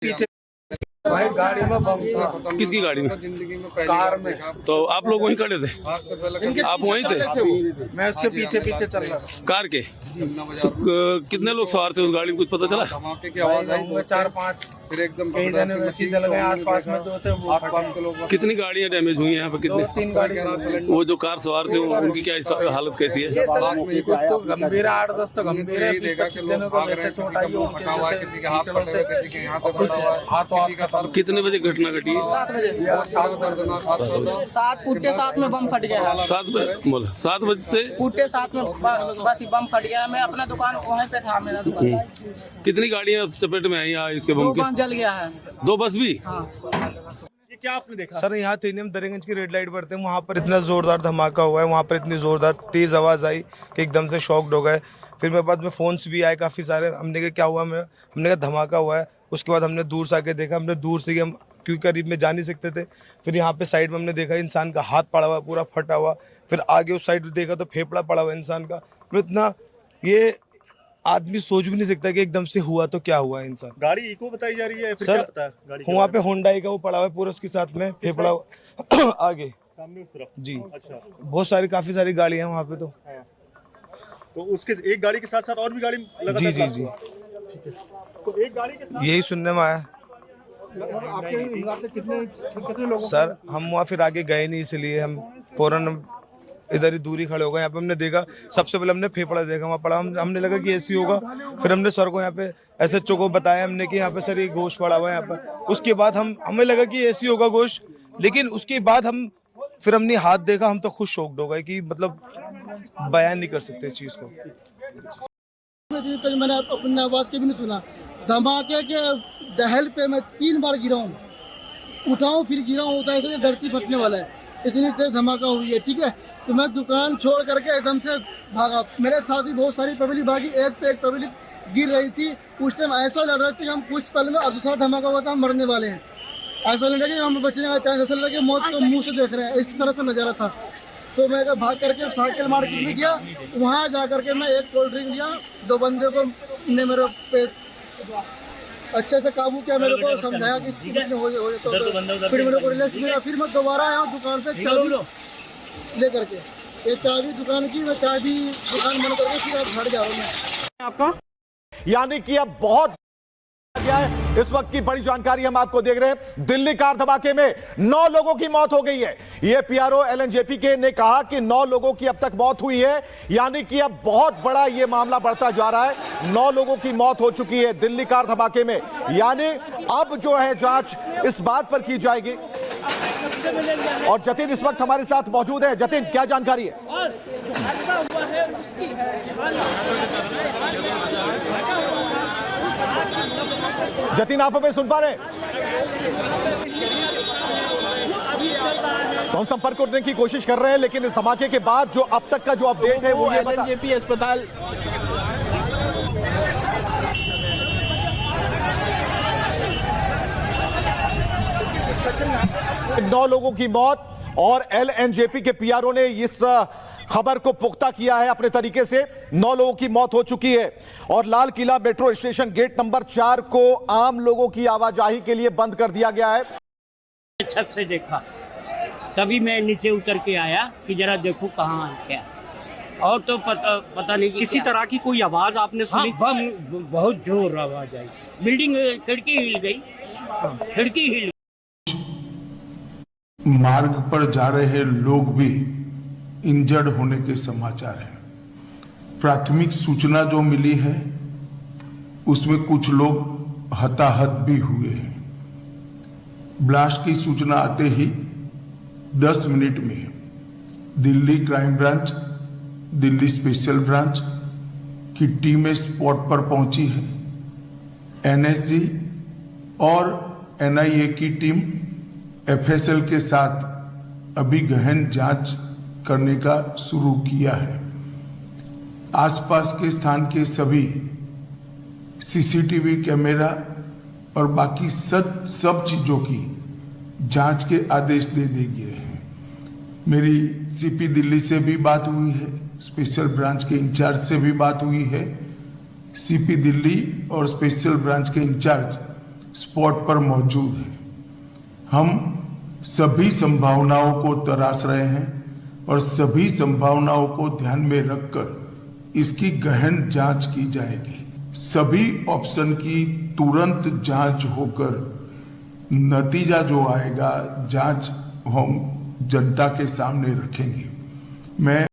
पीछे भाई गाड़ी में बम था। किसकी गाड़ी में? जिंदगी में कार में। तो आप लोग वहीं खड़े थे? आप वहीं थे? मैं उसके पीछे पीछे चल रहा था कार के? तो कितने लोग सवार थे उस गाड़ी में, कुछ पता चला? धमाके की आवाज आई में 4-5, फिर एकदम कई जने वैसे ही जल गए आसपास में जो थे वो आसपास के लोग। कितनी गाड़ियां डैमेज हुई हैं यहाँ पे? कितने? 2-3 गाड़ी। वो जो कार सवार थे उनकी क्या हालत कैसी है? कुछ तो गंभीर है, 8-10 तो गंभीर है, 20-25 जनों को वैसे चोट आई है, उनके जैसे कीचड़ों से कुछ हाथ। कितने बजे घटना घटी? 7 बजे। 7 फुटे 7 में बम फट गया। 7 बजे बोला? 7 बजे से फुटे 7 में बस ही बम फट गया। मैं अपना दुकान वहीं पे था, मेरा दुकान। कितनी गाड़ियां चपेट में आई इसके बम 2 के? बस जल गया है। 2 बस भी? हाँ। क्या आपने देखा? सर यहाँ थे हम दरियागंज की रेड लाइट पर थे, वहाँ पर इतना जोरदार धमाका हुआ है, वहाँ पर इतनी जोरदार तेज आवाज़ आई कि एकदम से शॉक्ड हो गए। फिर मेरे पास में फ़ोन्स भी आए काफ़ी सारे, हमने कहा क्या हुआ, हमने कहा धमाका हुआ है। उसके बाद हमने दूर से आके देखा, हमने दूर से हम क्योंकि करीब में जा नहीं सकते थे। फिर यहाँ पे साइड में हमने देखा इंसान का हाथ पड़ा हुआ पूरा फटा हुआ। फिर आगे उस साइड देखा तो फेफड़ा पड़ा हुआ इंसान का। तो इतना ये आदमी सोच भी नहीं सकता कि एकदम से हुआ तो क्या हुआ इंसान। गाड़ी इको बताई जा रही है फिर सर, क्या पता है गाड़ी के वहाँ बारे पे होंडाई का वो पड़ा हुआ है पूरा, उसके साथ में फेफड़ा आगे में? सामने उस तरफ। जी। अच्छा, बहुत सारी काफी सारी गाड़ियां हैं वहाँ पे। तो उसके एक गाड़ी के साथ साथ और भी गाड़ी लगातार जी जी जी, तो एक गाड़ी के साथ यही सुनने में आया। आपके हिसाब से कितने लोग? सर हम वहाँ फिर आगे गए नहीं, इसलिए हम फौरन इधर ही दूरी खड़े हो गए। यहाँ पे हमने देखा, सबसे पहले हमने फेफड़ा देखा वहाँ पड़ा, हमने लगा कि ऐसी होगा। फिर हमने सर को यहाँ पे SHO को बताया हमने कि यहाँ पे सर ये गोश्त पड़ा हुआ है यहाँ पर। उसके बाद हमें लगा कि ऐसी होगा गोश्त, लेकिन उसके बाद फिर हमने हाथ देखा, हम तो खुद शॉक्ड हो गए कि मतलब बयान नहीं कर सकते इस चीज़ को। मैंने अपनी आवाज़ के भी नहीं सुना। धमाके के दहल पे मैं 3 बार गिरा हूँ, उठाऊँ फिर गिरा हूँ, तो ऐसे धरती फटने वाला है, इतनी तेज धमाका हुई है। ठीक है, तो मैं दुकान छोड़ करके एकदम से भागा। मेरे साथ ही बहुत सारी पब्लिक भागी, एक पे एक पब्लिक गिर रही थी। उस टाइम ऐसा लग रहा था कि हम कुछ पल में, और दूसरा धमाका हुआ था, हम मरने वाले हैं। ऐसा लग रहा कि हम बचने का चांस, ऐसा लग रहा कि मौत को मुँह से देख रहे हैं, इस तरह से नज़ारा था। तो मैं भाग करके साइकिल मार्केट में गया, वहाँ जा करके मैं एक कोल्ड ड्रिंक लिया। 2 बंदे को ने मेरे पे अच्छे से काबू किया, मेरे को समझाया कि हो तो फिर मेरे को रिलैक्स मिला। फिर मैं दोबारा आया दुकान पे चाबी ले करके, ये चाबी दुकान की, मैं चाबी दुकान बंद करके फिर आप घर जाओ। आपका यानी कि अब बहुत गया है। इस वक्त की बड़ी जानकारी हम आपको देख रहे हैं। दिल्ली कार धमाके में 9 लोगों की मौत हो गई है। यह PRO LNJP के ने कहा कि 9 लोगों की अब तक मौत हुई है, यानी कि अब बहुत बड़ा यह मामला बढ़ता जा रहा है। 9 लोगों की मौत हो चुकी है दिल्ली कार धमाके में, यानी अब जो है जांच इस बात पर की जाएगी। और जतिन इस वक्त हमारे साथ मौजूद है। जतिन, क्या जानकारी है? जतिन, आप हमें सुन पा रहे हैं? तो हम संपर्क करने की कोशिश कर रहे हैं, लेकिन इस धमाके के बाद जो अब तक का जो अपडेट है वो LNJP अस्पताल 9 लोगों की मौत, और LNJP के PRO ने इस खबर को पुख्ता किया है अपने तरीके से। 9 लोगों की मौत हो चुकी है, और Lal Qila metro station gate number 4 को आम लोगों की आवाजाही के लिए बंद कर दिया गया है। छत से देखा, तभी मैं नीचे उतर के आया कि जरा देखूं कहाँ है क्या, और तो पता नहीं किसी तरह की कोई आवाज आपने सुनी? हाँ, बम बहुत जोर आवाज आई, बिल्डिंग खिड़की हिल गई, खिड़की हिल। मार्ग पर जा रहे लोग भी इंजर्ड होने के समाचार हैं। प्राथमिक सूचना जो मिली है उसमें कुछ लोग हताहत भी हुए हैं। ब्लास्ट की सूचना आते ही 10 मिनट में Delhi crime branch, Delhi special branch की टीमें स्पॉट पर पहुंची है। NSG और NIA की टीम FSL के साथ अभी गहन जांच करने का शुरू किया है। आसपास के स्थान के सभी CCTV कैमरा और बाकी सब चीजों की जांच के आदेश दे दिए हैं। मेरी CP दिल्ली से भी बात हुई है, स्पेशल ब्रांच के इंचार्ज से भी बात हुई है। CP दिल्ली और स्पेशल ब्रांच के इंचार्ज स्पॉट पर मौजूद हैं। हम सभी संभावनाओं को तराश रहे हैं और सभी संभावनाओं को ध्यान में रखकर इसकी गहन जांच की जाएगी। सभी ऑप्शन की तुरंत जांच होकर नतीजा जो आएगा, जांच हम जनता के सामने रखेंगे। मैं